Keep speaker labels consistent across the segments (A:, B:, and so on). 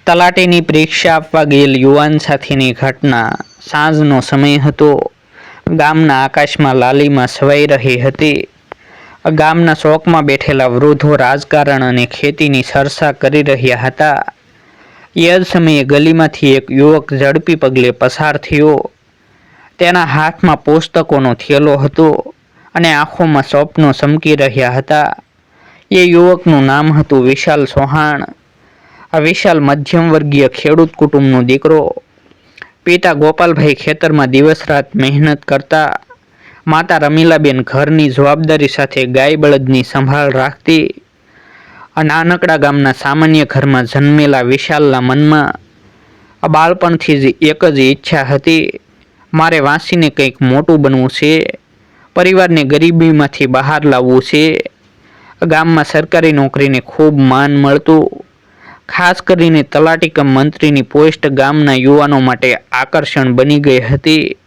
A: તલાટીની પરીક્ષા આપવા ગયેલ યુવાન સાથેની ઘટના. સાંજનો સમય હતો. ગામના આકાશમાં લાલીમાં છવાઈ રહી હતી. ગામના ચોકમાં બેઠેલા વૃદ્ધો રાજકારણ અને ખેતીની ચર્ચા કરી રહ્યા હતા. એ જ સમયે ગલીમાંથી એક યુવક ઝડપી પગલે પસાર થયો. તેના હાથમાં પુસ્તકોનો થેલો હતો અને આંખોમાં સ્વપ્નો ચમકી રહ્યા હતા. એ યુવકનું નામ હતું વિશાલ ચૌહાણ. આ વિશાલ મધ્યમ વર્ગીય ખેડૂત કુટુંબનો દીકરો. પિતા ગોપાલભાઈ ખેતરમાં દિવસ રાત મહેનત કરતા. માતા રમીલાબેન ઘરની જવાબદારી સાથે ગાય બળદની સંભાળ રાખતી. નાનકડા ગામના સામાન્ય ઘરમાં જન્મેલા વિશાલના મનમાં બાળપણથી જ એક જ ઈચ્છા હતી, મારે વાંચીને કંઈક મોટું બનવું છે, પરિવારને ગરીબીમાંથી બહાર લાવવું છે. ગામમાં સરકારી નોકરીને ખૂબ માન મળતું. ખાસ કરીને તલાટી કમ મંત્રીની પોસ્ટ ગામના યુવાનો માટે આકર્ષણ બની ગઈ હતી.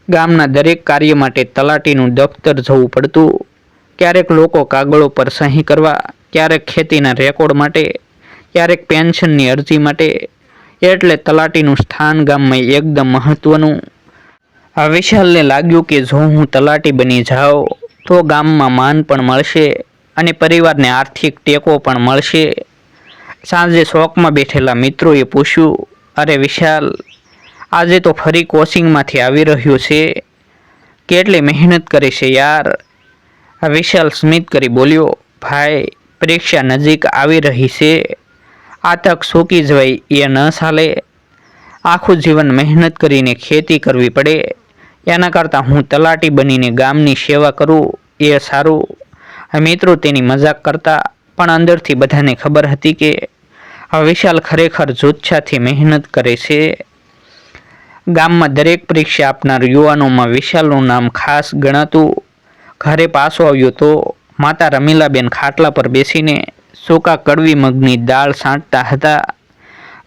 A: ગામના દરેક કાર્ય માટે તલાટીનું દફતર જવું પડતું. ક્યારેક લોકો કાગળો પર સહી કરવા, ક્યારેક ખેતીના રેકોર્ડ માટે, ક્યારેક પેન્શનની અરજી માટે. એટલે તલાટીનું સ્થાન ગામમાં એકદમ મહત્વનું. વિશાલને લાગ્યું કે જો હું તલાટી બની જાઉં તો ગામમાં માન પણ મળશે અને પરિવારને આર્થિક ટેકો પણ મળશે. સાંજે શોકમાં બેઠેલા મિત્રોએ પૂછ્યું, અરે વિશાલ, આજે તો ફરી કોચિંગમાંથી આવી રહ્યો છે, કેટલી મહેનત કરે છે યાર. વિશાલ સ્મિત કરી બોલ્યો, ભાઈ, પરીક્ષા નજીક આવી રહી છે, આ તક ચૂકી જવાય એ ન ચાલે. આખું જીવન મહેનત કરીને ખેતી કરવી પડે, એના કરતાં હું તલાટી બનીને ગામની સેવા કરું એ સારું. મિત્રો તેની મજાક કરતા, પણ અંદરથી બધાને ખબર હતી કે વિશાલ ખરેખર જુસ્સાથી મહેનત કરે છે. ગામમાં દરેક પરીક્ષા આપનાર યુવાનોમાં વિશાલનું નામ ખાસ ગણાતું. ઘરે પાછો આવ્યો તો માતા રમીલાબેન ખાટલા પર બેસીને સૂકા કડવી મગની દાળ છાંટતા હતા.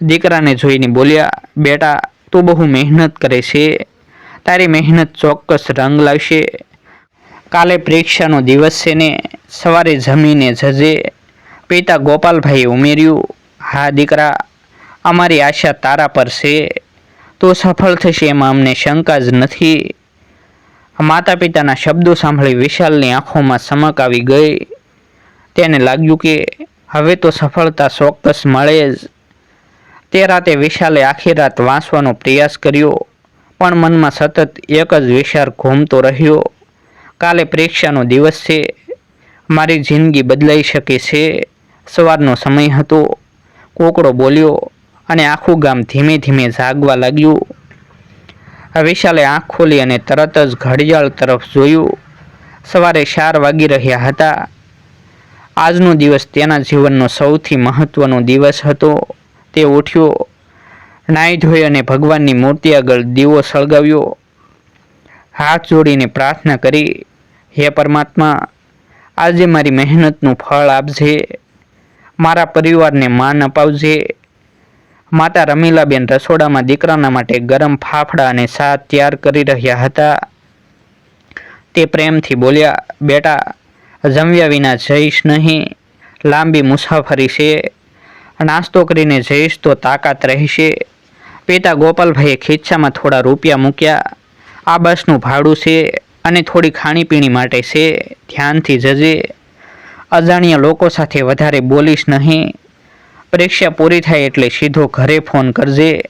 A: દીકરાને જોઈને બોલ્યા, બેટા, તું બહુ મહેનત કરે છે, તારી મહેનત ચોક્કસ રંગ લાવશે. કાલે પરીક્ષાનો દિવસ છે ને, સવારે જમીને જજે. પિતા ગોપાલભાઈએ ઉમેર્યું, હા દીકરા, અમારી આશા તારા પર છે, તું સફળ થશે એમાં અમને શંકા જ નથી. માતા પિતાના શબ્દો સાંભળી વિશાલની આંખોમાં ચમક આવી ગઈ. તેને લાગ્યું કે હવે તો સફળતા ચોક્કસ મળે જ. તે રાતે વિશાલે આખી રાત વાંચવાનો પ્રયાસ કર્યો, પણ મનમાં સતત એક જ વિચાર ઘૂમતો રહ્યો, કાલે પરીક્ષાનો દિવસ છે, મારી જિંદગી બદલાઈ શકે છે. સવારનો સમય હતો. કોકડો બોલ્યો અને આખું ગામ ધીમે ધીમે જાગવા લાગ્યું. વિશાલે આંખ ખોલી અને તરત જ ઘડિયાળ તરફ જોયું. સવારે 4 વાગી રહ્યા હતા. આજનો દિવસ તેના જીવનનો સૌથી મહત્વનો દિવસ હતો. તે ઉઠ્યો, નાહી ધોઈ અને ભગવાનની મૂર્તિ આગળ દીવો સળગાવ્યો. હાથ જોડીને પ્રાર્થના કરી, હે પરમાત્મા, આજે મારી મહેનતનું ફળ આપજે, મારા પરિવારને માન અપાવજે. માતા રમીલાબેન રસોડામાં દીકરાના માટે ગરમ ફાફડા અને ચા તૈયાર કરી રહ્યા હતા. તે પ્રેમથી બોલ્યા, બેટા, જમ્યા વિના જઈશ નહીં, લાંબી મુસાફરી છે, નાસ્તો કરીને જઈશ તો તાકાત રહેશે. પિતા ગોપાલભાઈએ ખિસ્સામાં થોડા રૂપિયા મૂક્યા. આ બસનું ભાડું છે અને થોડી ખાણીપીણી માટે છે, ધ્યાનથી જજે. અજાણ્યા લોકો સાથે વધારે બોલીશ નહીં. પરીક્ષા પૂરી થાય એટલે સીધો ઘરે ફોન કરજે.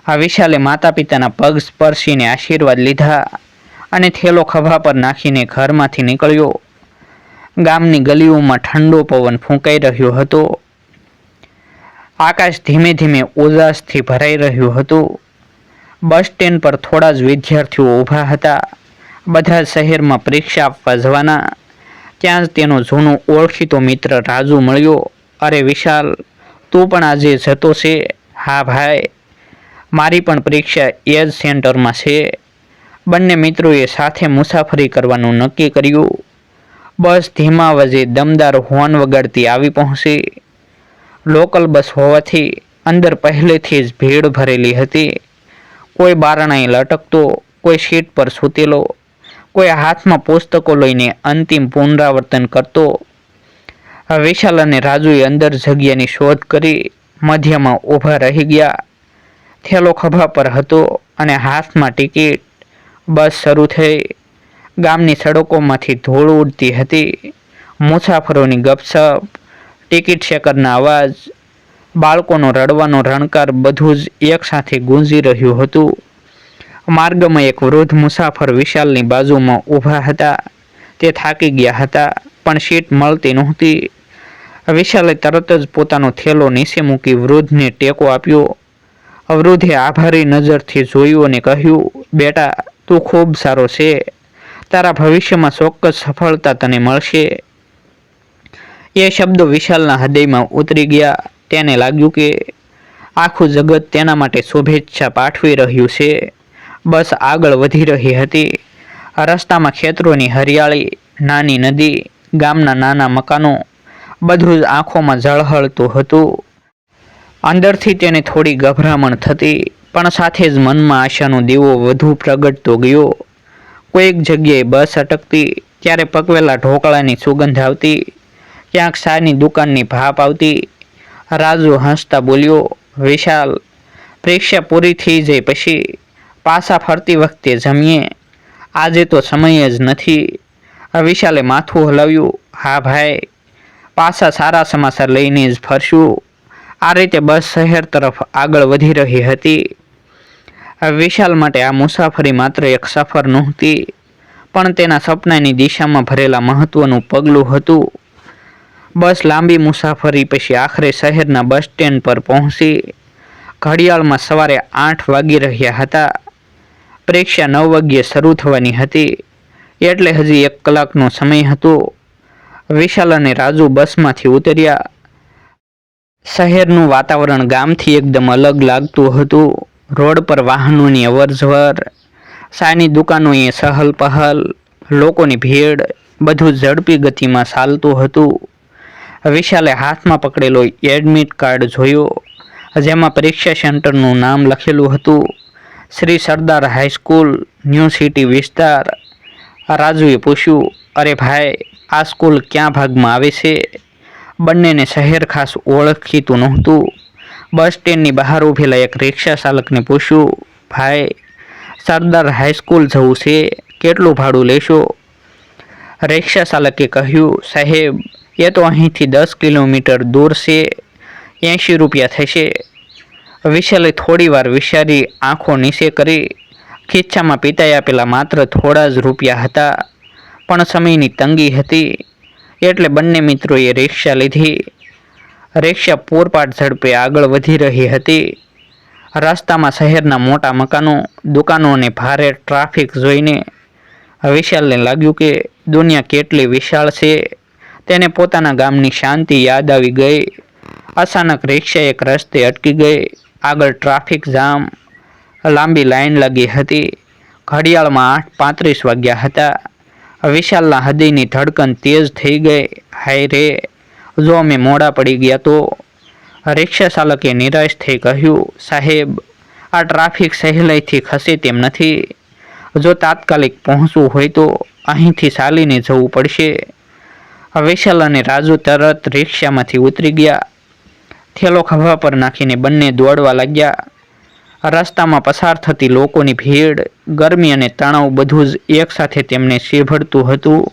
A: આ વિશાલે માતા પિતાના પગ સ્પર્શીને આશીર્વાદ લીધા અને થેલો ખભા પર નાખીને ઘરમાંથી નીકળ્યો. ગામની ગલીઓમાં ઠંડો પવન ફૂંકાઈ રહ્યો હતો. આકાશ ધીમે ધીમે ઉજાસથી ભરાઈ રહ્યું હતું. બસ સ્ટેન્ડ પર થોડા જ વિદ્યાર્થીઓ ઊભા હતા. બધા શહેરમાં પરીક્ષા આપવા જવાના. ત્યાં જ તેનો જૂનો ઓળખીતો મિત્ર રાજુ મળ્યો. અરે વિશાલ, તું પણ આજે જતો છે? હા ભાઈ, મારી પણ પરીક્ષા એ જ સેન્ટરમાં છે. બંને મિત્રોએ સાથે મુસાફરી કરવાનું નક્કી કર્યું. બસ ધીમા અવાજે દમદાર હોર્ન વગાડતી આવી પહોંચી. લોકલ બસ હોવાથી અંદર પહેલેથી જ ભીડ ભરેલી હતી. કોઈ બારણાએ લટકતો, કોઈ સીટ પર સૂતેલો, કોઈ હાથમાં પુસ્તકો લઈને અંતિમ પુનરાવર્તન કરતો. વિશાલ અને રાજુએ અંદર જગ્યાની શોધ કરી. મધ્યમાં ઊભા રહી ગયા. થેલો ખભા પર હતો અને હાથમાં ટિકિટ. બસ શરૂ થઈ. ગામની સડકોમાંથી ધૂળ ઉડતી હતી. મુસાફરોની ગપસપ, ટિકિટ ચેકરના અવાજ, બાળકોનો રડવાનો રણકાર બધું જ એકસાથે ગુંજી રહ્યું હતું. માર્ગમાં એક વૃદ્ધ મુસાફર વિશાલની બાજુમાં ઊભા હતા. તે થાકી ગયા હતા, પણ સીટ મળતી નહોતી. વિશાલે તરત જ પોતાનો થેલો નીચે મૂકી વૃદ્ધને ટેકો આપ્યો. વૃદ્ધે આભારી નજરથી જોયું અને કહ્યું, બેટા, તું ખૂબ સારો છે. તારા ભવિષ્યમાં ચોક્કસ સફળતા તને મળશે. એ શબ્દો વિશાલના હૃદયમાં ઉતરી ગયા. તેને લાગ્યું કે આખું જગત તેના માટે શુભેચ્છા પાઠવી રહ્યું છે. બસ આગળ વધી રહી હતી. રસ્તામાં ખેતરોની હરિયાળી, નાની નદી, ગામના નાના મકાનો, બધું જ આંખોમાં ઝળહળતું હતું. અંદરથી તેને થોડી ગભરામણ થતી, પણ સાથે જ મનમાં આશાનો દીવો વધુ પ્રગટતો ગયો. કોઈક જગ્યાએ બસ અટકતી, ત્યારે પકવેલા ઢોકળાની સુગંધ આવતી, ક્યાંક ચાની દુકાનની ભાપ આવતી. રાજુ હસતા બોલ્યો, વિશાલ, પરીક્ષા પૂરી થઈ જાય પછી પાછા ફરતી વખતે જમીએ. આજે તો સમય જ નથી. વિશાલે માથું હલાવ્યું. હા ભાઈ, પાછા સારા સમાચાર લઈને જ ફરશું. આ રીતે બસ શહેર તરફ આગળ વધી રહી હતી. વિશાલ માટે આ મુસાફરી માત્ર એક સફર નહોતી, પણ તેના સપનાની દિશામાં ભરેલા મહત્વનું પગલું હતું. બસ લાંબી મુસાફરી પછી આખરે શહેરના બસ સ્ટેન્ડ પર પહોંચી. ઘડિયાળમાં સવારે 8 વાગી રહ્યા હતા. પરીક્ષા 9 વાગ્યે શરૂ થવાની હતી, એટલે હજી 1 કલાકનો સમય હતો. વિશાલ અને રાજુ બસમાંથી ઉતર્યા. શહેરનું વાતાવરણ ગામથી એકદમ અલગ લાગતું હતું. રોડ પર વાહનોની અવરજવર, ચાની દુકાનોએ ચહલ પહલ, લોકોની ભીડ, બધું ઝડપી ગતિમાં ચાલતું હતું. વિશાલે હાથમાં પકડેલો એડમિટ કાર્ડ જોયો, જેમાં પરીક્ષા સેન્ટરનું નામ લખેલું હતું, Shri Sardar high school, new city વિસ્તાર. રાજુએ પૂછ્યું, અરે ભાઈ, આ સ્કૂલ ક્યાં ભાગમાં આવે છે? બંનેને શહેર ખાસ ઓળખીતું નહોતું. બસ સ્ટેન્ડની બહાર ઊભેલા એક રિક્ષા ચાલકને પૂછ્યું, ભાઈ, સરદાર હાઈસ્કૂલ જવું છે, કેટલું ભાડું લેશો? રિક્ષા ચાલકે કહ્યું, સાહેબ, એ તો અહીંથી 10 કિલોમીટર દૂર છે, 80 રૂપિયા થશે. વિશાલે થોડી વાર વિચારી આંખો નીચે કરી. ખિસ્સામાં પિતાએ આપેલા માત્ર થોડા જ રૂપિયા હતા, પણ સમયની તંગી હતી, એટલે બંને મિત્રોએ રિક્ષા લીધી. રિક્ષા પૂરપાટ ઝડપે આગળ વધી રહી હતી. રસ્તામાં શહેરના મોટા મકાનો, દુકાનો અને ભારે ટ્રાફિક જોઈને વિશાલને લાગ્યું કે દુનિયા કેટલી વિશાળ છે. તેને પોતાના ગામની શાંતિ યાદ આવી ગઈ. અચાનક રિક્ષા એક રસ્તે અટકી ગઈ. આગળ ટ્રાફિક જામ, લાંબી લાઈન લાગી હતી. ઘડિયાળમાં 8:35 વાગ્યા હતા. વિશાલના હૃદયની ધડકન તેજ થઈ ગઈ. હાય રે, જો અમે મોડા પડી ગયા તો? રિક્ષા ચાલકે નિરાશ થઈ કહ્યું, સાહેબ, આ ટ્રાફિક સહેલાઈથી ખસે તેમ નથી. જો તાત્કાલિક પહોંચવું હોય તો અહીંથી ચાલીને જવું પડશે. વિશાલ અને રાજુ તરત રિક્ષામાંથી ઉતરી ગયા. થેલો ખભા પર નાખીને બંને દોડવા લાગ્યા. રસ્તામાં પસાર થતી લોકોની ભીડ, ગરમી અને તણાવ બધું જ એકસાથે તેમને શીભળતું હતું.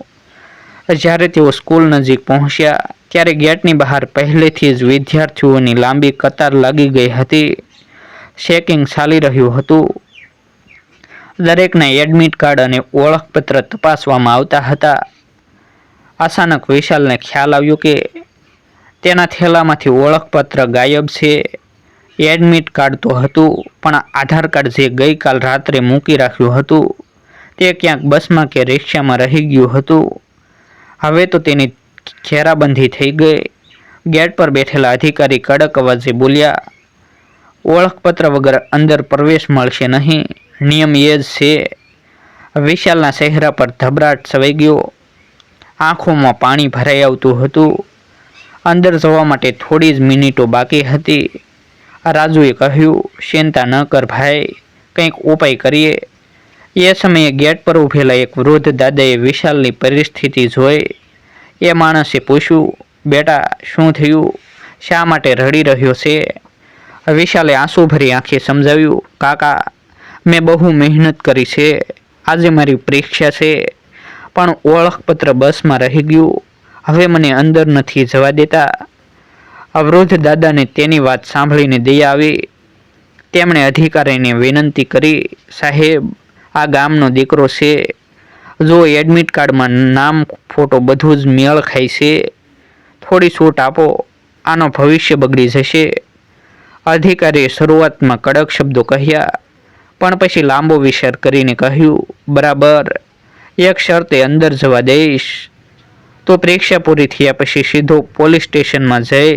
A: જ્યારે તેઓ સ્કૂલ નજીક પહોંચ્યા, ત્યારે ગેટની બહાર પહેલેથી જ વિદ્યાર્થીઓની લાંબી કતાર લાગી ગઈ હતી. ચેકિંગ ચાલી રહ્યું હતું. દરેકના એડમિટ કાર્ડ અને ઓળખપત્ર તપાસવામાં આવતા હતા. અચાનક વિશાલને ખ્યાલ આવ્યો કે તેના થેલામાંથી ઓળખપત્ર ગાયબ છે. એડમિટ કાર્ડ તો હતું, પણ આધાર કાર્ડ જે ગઈકાલ રાત્રે મૂકી રાખ્યું હતું, તે ક્યાંક બસમાં કે રિક્ષામાં રહી ગયું હતું. હવે તો તેની ઘેરાબંધી થઈ ગઈ. ગેટ પર બેઠેલા અધિકારી કડક અવાજે બોલ્યા, ઓળખપત્ર વગર અંદર પ્રવેશ મળશે નહીં, નિયમ એ જ છે. વિશાલના ચહેરા પર ધબરાટ છવાઈ ગયો. આંખોમાં પાણી ભરાઈ આવતું હતું. અંદર જવા માટે થોડી જ મિનિટો બાકી હતી. રાજુએ કહ્યું, ચિંતા ન કર ભાઈ, કંઈક ઉપાય કરીએ. એ સમયે ગેટ પર ઊભેલા એક વૃદ્ધ દાદાએ વિશાલની પરિસ્થિતિ જોઈ. એ માણસે પૂછ્યું, બેટા, શું થયું? શા માટે રડી રહ્યો છે? વિશાલે આંસુભરી આંખે સમજાવ્યું, કાકા, મેં બહુ મહેનત કરી છે. આજે મારી પરીક્ષા છે, પણ ઓળખપત્ર બસમાં રહી ગયું. હવે મને અંદર નથી જવા દેતા. વૃદ્ધ દાદાને તેની વાત સાંભળીને દયા આવી. તેમણે અધિકારીને વિનંતી કરી, સાહેબ, આ ગામનો દીકરો છે. જો એડમિટ કાર્ડમાં નામ, ફોટો બધું જ મેળ ખાય છે. થોડી છૂટ આપો, આનો ભવિષ્ય બગડી જશે. અધિકારીએ શરૂઆતમાં કડક શબ્દો કહ્યા, પણ પછી લાંબો વિચાર કરીને કહ્યું, બરાબર, એક શરતે અંદર જવા દઈશ. તો પરીક્ષા પૂરી થયા પછી સીધો પોલીસ સ્ટેશનમાં જઈ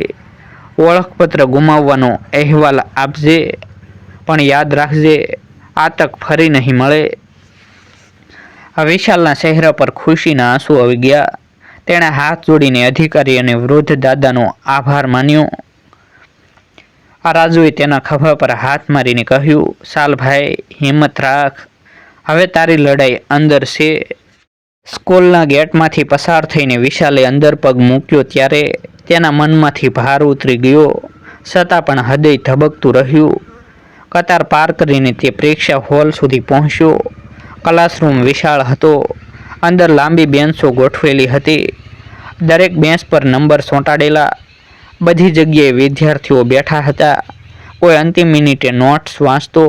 A: ઓળખપત્ર ગુમાવવાનો અહેવાલ આપજે. પણ યાદ રાખજે, આ તક ફરી નહીં મળે. વિશાલના ચહેરા પર ખુશીના આંસુ આવી ગયા. તેણે હાથ જોડીને અધિકારી અને વૃદ્ધ દાદાનો આભાર માન્યો. રાજુએ તેના ખભા પર હાથ મારીને કહ્યું, ચાલ ભાઈ, હિંમત રાખ. હવે તારી લડાઈ અંદર છે. સ્કૂલના ગેટમાંથી પસાર થઈને વિશાલે અંદર પગ મૂક્યો ત્યારે તેના મનમાંથી ભાર ઉતરી ગયો. છતાં પણ હૃદય ધબકતું રહ્યું. કતાર પાર કરીને તે પરીક્ષા હોલ સુધી પહોંચ્યો. ક્લાસરૂમ વિશાળ હતો. અંદર લાંબી બેન્ચો ગોઠવેલી હતી. દરેક બેન્ચ પર નંબર ચોંટાડેલા. બધી જગ્યાએ વિદ્યાર્થીઓ બેઠા હતા. કોઈ અંતિમ મિનિટે નોટ્સ વાંચતો,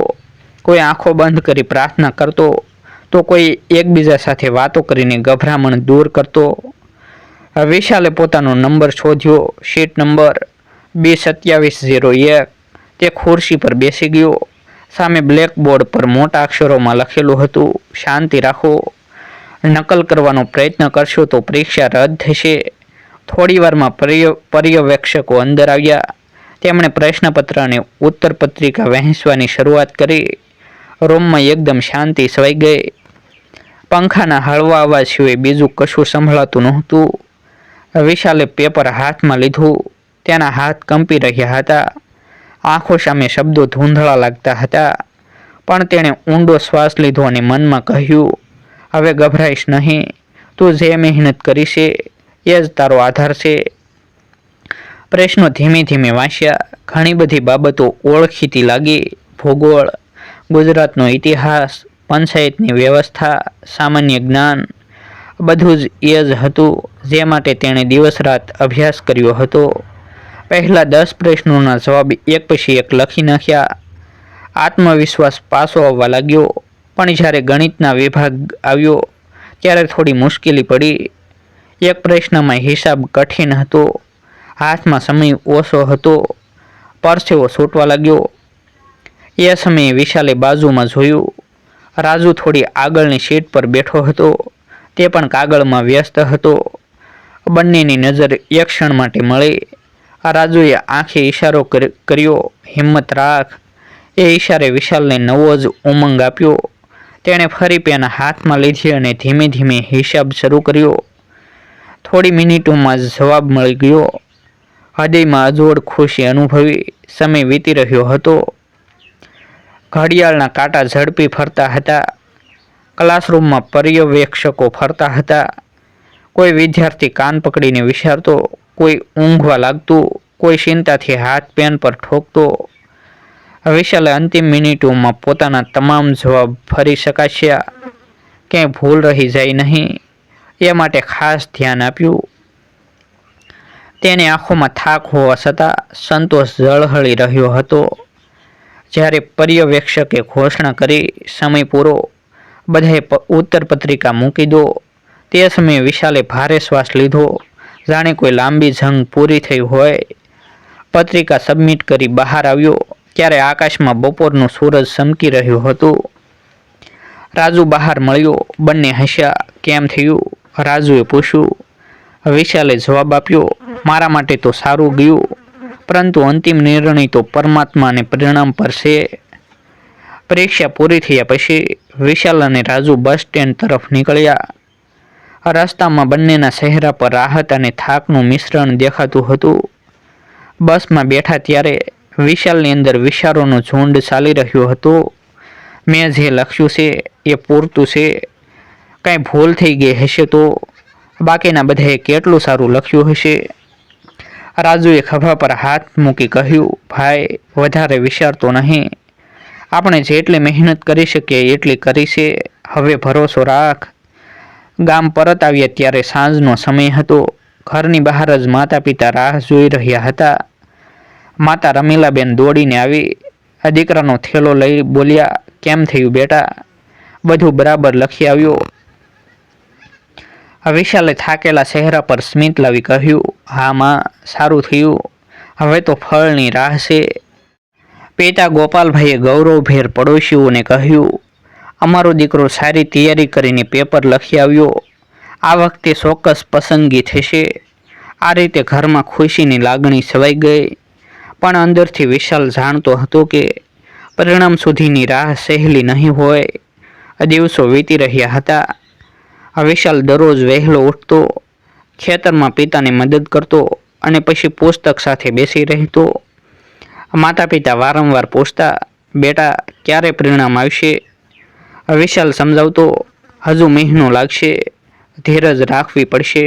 A: કોઈ આંખો બંધ કરી પ્રાર્થના કરતો, તો કોઈ એકબીજા સાથે વાતો કરીને ગભરામણ દૂર કરતો. વિશાલે પોતાનો નંબર શોધ્યો. Seat number B2701. તે ખુરશી પર બેસી ગયો. સામે બ્લેકબોર્ડ પર મોટા અક્ષરોમાં લખેલું હતું, શાંતિ રાખો. નકલ કરવાનો પ્રયત્ન કરશો તો પરીક્ષા રદ થશે. થોડીવારમાં પર્યવેક્ષકો અંદર આવ્યા. તેમણે પ્રશ્નપત્ર અને ઉત્તરપત્રિકા વહેંચવાની શરૂઆત કરી. રૂમમાં એકદમ શાંતિ છવાઈ ગઈ. પંખાના હળવા અવાજ સિવાય બીજું કશું સંભળાતું નહોતું. વિશાલે પેપર હાથમાં લીધું. તેના હાથ કંપી રહ્યા હતા. આંખો સામે શબ્દો ધૂંધળા લાગતા હતા. પણ તેણે ઊંડો શ્વાસ લીધો અને મનમાં કહ્યું, હવે ગભરાઈશ નહીં. તું જે મહેનત કરી છે એ જ તારો આધાર છે. પ્રશ્નો ધીમે ધીમે વાંચ્યા. ઘણી બધી બાબતો ઓળખીતી લાગી. ભૂગોળ, ગુજરાતનો ઇતિહાસ, પંચાયતની વ્યવસ્થા, સામાન્ય જ્ઞાન, બધું જ એ જ હતું જે માટે તેણે દિવસ રાત અભ્યાસ કર્યો હતો. પહેલા 10 પ્રશ્નોના જવાબ એક પછી એક લખી નાખ્યા. આત્મવિશ્વાસ પાછો આવવા લાગ્યો. પણ જ્યારે ગણિતના વિભાગ આવ્યો ત્યારે થોડી મુશ્કેલી પડી. એક પ્રશ્નમાં હિસાબ કઠિન હતો. હાથમાં સમય ઓછો હતો. પરસેવો છૂટવા લાગ્યો. એ સમયે વિશાલે બાજુમાં જોયું. રાજુ થોડી આગળની સીટ પર બેઠો હતો. તે પણ કાગળમાં વ્યસ્ત હતો. બંનેની નજર એક ક્ષણ માટે મળી. રાજુએ આંખે ઇશારો કર્યો, હિંમત રાખ. એ ઇશારે વિશાલને નવો જ ઉમંગ આપ્યો. તેણે ફરી પેન હાથમાં લીધી અને ધીમે ધીમે હિસાબ શરૂ કર્યો. થોડી મિનિટોમાં જ જવાબ મળી ગયો. હૃદયમાં અજોડ ખુશી અનુભવી. સમય વીતી રહ્યો હતો. ઘડિયાળના કાંટા ઝડપી ફરતા હતા. ક્લાસરૂમમાં પર્યવેક્ષકો ફરતા હતા. કોઈ વિદ્યાર્થી કાન પકડીને વિચારતો, કોઈ ઊંઘવા લાગતું, કોઈ ચિંતાથી હાથ પેન પર ઠોકતો. વિશાલે અંતિમ મિનિટોમાં પોતાના તમામ જવાબ ફરી શકાશ્યા. ક્યાંય ભૂલ રહી જાય નહીં એ માટે ખાસ ધ્યાન આપ્યું. તેની આંખોમાં થાક હોવા છતાં સંતોષ ઝળહળી રહ્યો હતો. જ્યારે પર્યવેક્ષકે ઘોષણા કરી, સમય પૂરો, બધાએ ઉત્તરપત્રિકા મૂકી દો, તે સમયે વિશાલે ભારે શ્વાસ લીધો, જાણે કોઈ લાંબી જંગ પૂરી થઈ હોય. પત્રિકા સબમિટ કરી બહાર આવ્યો ત્યારે આકાશમાં બપોરનું સૂરજ ચમકી રહ્યું હતું. રાજુ બહાર મળ્યો. બંને હસ્યા. કેમ થયું? રાજુએ પૂછ્યું. વિશાલે જવાબ આપ્યો, મારા માટે તો સારું ગયું, પરંતુ અંતિમ નિર્ણય તો પરમાત્મા અને પરિણામ પર છે. પરીક્ષા પૂરી થયા પછી વિશાલ અને રાજુ બસ સ્ટેન્ડ તરફ નીકળ્યા. રસ્તામાં બંનેના ચહેરા પર રાહત અને થાકનું મિશ્રણ દેખાતું હતું. બસમાં બેઠા ત્યારે વિશાલની અંદર વિચારોનો ઝુંડ ચાલી રહ્યો હતો. મેં જે લખ્યું છે એ પૂરતું છે? કાંઈ ભૂલ થઈ ગઈ હશે તો? બાકીના બધાએ કેટલું સારું લખ્યું હશે? રાજુએ ખભા પર હાથ મૂકી કહ્યું, ભાઈ, વધારે વિચારતો નહીં. આપણે જેટલી મહેનત કરી શકીએ એટલી કરી છે. હવે ભરોસો રાખ. ગામ પરત આવ્યા ત્યારે સાંજનો સમય હતો. ઘરની બહાર જ માતા પિતા રાહ જોઈ રહ્યા હતા. માતા રમીલાબેન દોડીને આવી દીકરાનો થેલો લઈ બોલ્યા, કેમ થયું બેટા? બધું બરાબર લખી આવ્યો? વિશાલે થાકેલા ચહેરા પર સ્મિત લાવી કહ્યું, હા માં, સારું થયું. હવે તો ફળની રાહ છે. પિતા ગોપાલભાઈએ ગૌરવભેર પડોશીઓને કહ્યું, અમારો દીકરો સારી તૈયારી કરીને પેપર લખી આવ્યો. આ વખતે ચોક્કસ પસંદગી થશે. આ રીતે ઘરમાં ખુશીની લાગણી છવાઈ ગઈ. પણ અંદરથી વિશાલ જાણતો હતો કે પરિણામ સુધીની રાહ સહેલી નહીં હોય. દિવસો વીતી રહ્યા હતા. વિશાલ દરરોજ વહેલો ઉઠતો, ખેતરમાં પિતાને મદદ કરતો અને પછી પુસ્તક સાથે બેસી રહેતો. માતા પિતા વારંવાર પૂછતા, બેટા, ક્યારે પરિણામ આવશે? વિશાલ સમજાવતો, હજુ મહિનો લાગશે, ધીરજ રાખવી પડશે.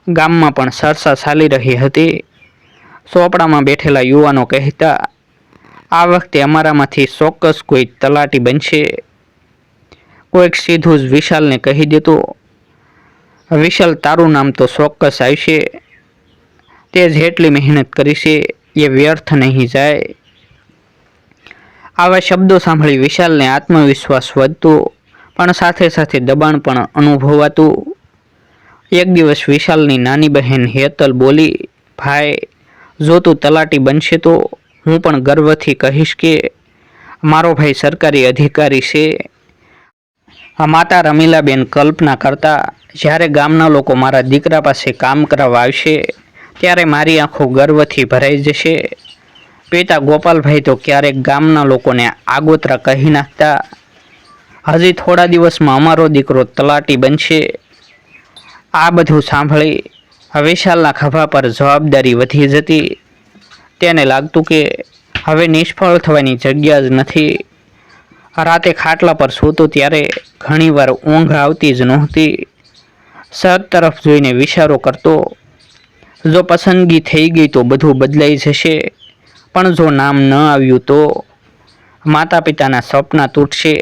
A: ગામમાં પણ ચર્ચા ચાલી રહી હતી. ચોપડામાં બેઠેલા યુવાનો કહેતા, આ વખતે અમારામાંથી ચોક્કસ કોઈ તલાટી બનશે. કોઈક સીધું જ વિશાલને કહી દેતો, વિશાલ, તારું નામ તો ચોક્કસ આવશે. તે જેટલી મહેનત કરી છે એ વ્યર્થ નહીં જાય. આવા શબ્દો સાંભળી વિશાલને આત્મવિશ્વાસ વધતો, પણ સાથે સાથે દબાણ પણ અનુભવાતું. એક દિવસ વિશાલની નાની બહેન હેતલ બોલી, ભાઈ, જો તું તલાટી બનશે તો હું પણ ગર્વથી કહીશ કે મારો ભાઈ સરકારી અધિકારી છે. માતા રમીલાબેન કલ્પના કરતા, જ્યારે ગામના લોકો મારા દીકરા પાસે કામ કરાવવા આવશે ત્યારે મારી આંખો ગર્વથી ભરાઈ જશે. પિતા ગોપાલભાઈ તો ક્યારેક ગામના લોકોને આગોતરા કહી નાખતા, હજી થોડા દિવસમાં અમારો દીકરો તલાટી બનશે. આ બધું સાંભળી વિશાલના ખભા પર જવાબદારી વધી જતી. તેને લાગતું કે હવે નિષ્ફળ થવાની જગ્યા જ નથી. રાતે ખાટલા પર સૂતો ત્યારે ઘણીવાર ઊંઘ આવતી જ નહોતી. સર તરફ જોઈને વિચારો કરતો, જો પસંદગી થઈ ગઈ તો બધું બદલાઈ જશે, પણ જો નામ ન આવ્યું તો માતા પિતાના સપના તૂટશે.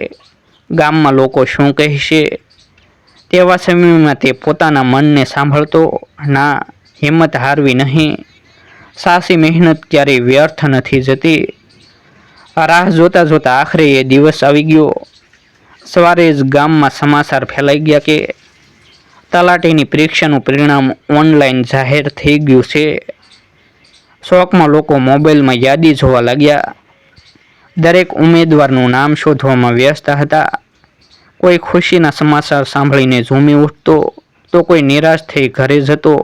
A: ગામમાં લોકો શું કહેશે? તેવા સમયમાં તે પોતાના મનને સાંભળતો, ના, હિંમત હારવી નહીં. સાચી મહેનત ક્યારેય વ્યર્થ નથી જતી. રાહ જોતા જોતા આખરે એ દિવસ આવી ગયો. સવારે જ ગામમાં સમાચાર ફેલાઈ ગયા કે તલાટીની પરીક્ષાનું પરિણામ ઓનલાઈન જાહેર થઈ ગયું છે. શોકમાં લોકો મોબાઈલમાં યાદી જોવા લાગ્યા. દરેક ઉમેદવારનું નામ શોધવામાં વ્યસ્ત હતા. કોઈ ખુશીના સમાચાર સાંભળીને ઝૂમી ઉઠતો, તો કોઈ નિરાશ થઈ ઘરે જતો.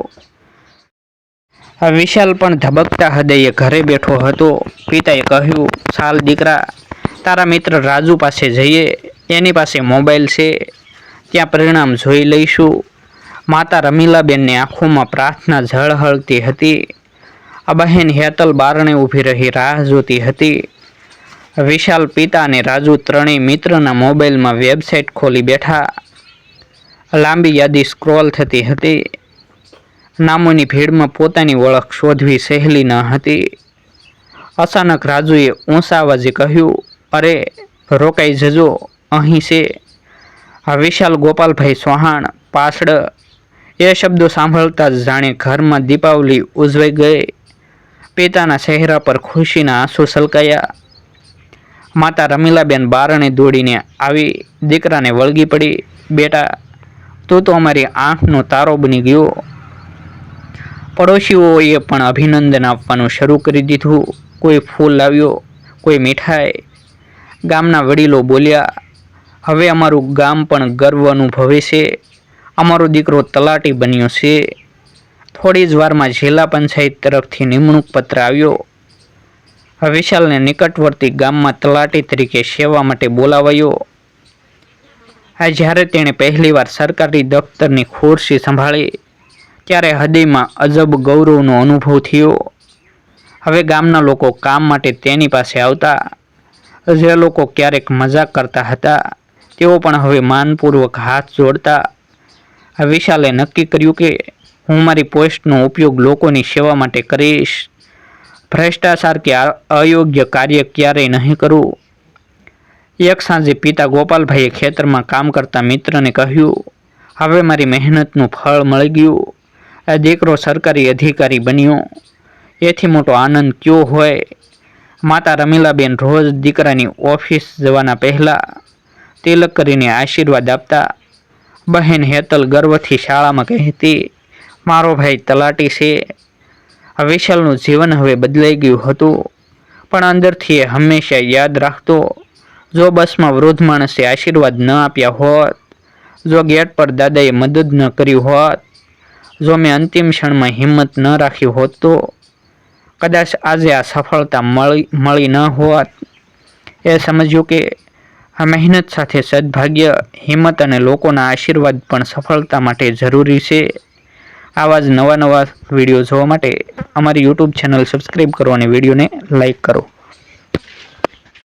A: વિશાલ પણ ધબકતા હૃદયે ઘરે બેઠો હતો. પિતાએ કહ્યું, ચાલ દીકરા, તારા મિત્ર રાજુ પાસે જઈએ. એની પાસે મોબાઈલ છે, ત્યાં પરિણામ જોઈ લઈશું. માતા રમીલાબેનની આંખોમાં પ્રાર્થના ઝળહળતી હતી. બહેન હેતલ બારણે ઊભી રહી રાહ જોતી હતી. વિશાલ, પિતા અને રાજુ ત્રણેય મિત્રના મોબાઈલમાં વેબસાઇટ ખોલી બેઠા. લાંબી યાદી સ્ક્રોલ થતી હતી. નામોની ભીડમાં પોતાની ઓળખ શોધવી સહેલી ન હતી. અચાનક રાજુએ ઊંચા અવાજે કહ્યું, અરે, રોકાઈ જજો, અહીં છે. વિશાલ, ગોપાલભાઈ ચૌહાણ, પાછળ. એ શબ્દો સાંભળતા જ જાણે ઘરમાં દીપાવલી ઉજવાઈ ગઈ. પિતાના ચહેરા પર ખુશીના આંસુ છલકાયા. માતા રમીલાબેન બારણે દોડીને આવી દીકરાને વળગી પડી, બેટા, તું તો અમારી આંખનો તારો બની ગયો. પડોશીઓએ પણ અભિનંદન આપવાનું શરૂ કરી દીધું. કોઈ ફૂલ લાવ્યો, કોઈ મીઠાઈ. ગામના વડીલો બોલ્યા, હવે અમારું ગામ પણ ગર્વ અનુભવે છે. અમારો દીકરો તલાટી બન્યો છે. થોડી જ વારમાં જિલ્લા પંચાયત તરફથી નિમણૂક પત્ર આવ્યો. વિશાલને નિકટવર્તી ગામમાં તલાટી તરીકે સેવા માટે બોલાવાયો. જ્યારે તેણે પહેલીવાર સરકારી દફતરની ખુરશી સંભાળી ત્યારે હૃદયમાં અજબ ગૌરવનો અનુભવ થયો. હવે ગામના લોકો કામ માટે તેની પાસે આવતા. જે લોકો ક્યારેક મજાક કરતા હતા તેઓ પણ હવે માનપૂર્વક હાથ જોડતા. વિશાલે નક્કી કર્યું કે હું મારી પોસ્ટનો ઉપયોગ લોકોની સેવા માટે કરીશ. ભ્રષ્ટાચાર કે અયોગ્ય કાર્ય ક્યારેય નહીં કરું. એક સાંજે પિતા ગોપાલભાઈએ ખેતરમાં કામ કરતા મિત્રને કહ્યું, હવે મારી મહેનતનું ફળ મળી ગયું. આ દીકરો સરકારી અધિકારી બન્યો. એથી મોટો આનંદ કયો હોય. માતા રમીલાબેન રોજ દીકરાની ઓફિસ જવાના પહેલાં તિલક કરીને આશીર્વાદ આપતા. બહેન હેતલ ગર્વથી શાળામાં કહેતી, મારો ભાઈ તલાટી છે. વિશાલનું જીવન હવે બદલાઈ ગયું હતું, પણ અંદરથી એ હંમેશા યાદ રાખતો, જો બસમાં વૃદ્ધ માણસે આશીર્વાદ ન આપ્યા હોત, જો ગેટ પર દાદાએ મદદ ન કરી હોત, જો મેં અંતિમ ક્ષણમાં હિંમત ન રાખી હોત તો કદાચ આજે આ સફળતા મળી ન હોત. એ સમજ્યું કે આ મહેનત સાથે સદભાગ્ય, હિંમત અને લોકોના આશીર્વાદ પણ સફળતા માટે જરૂરી છે. આવા જ નવા વિડીયો જોવા માટે અમારી યુટ્યુબ ચેનલ સબસ્ક્રાઈબ કરો અને વિડીયોને લાઈક કરો.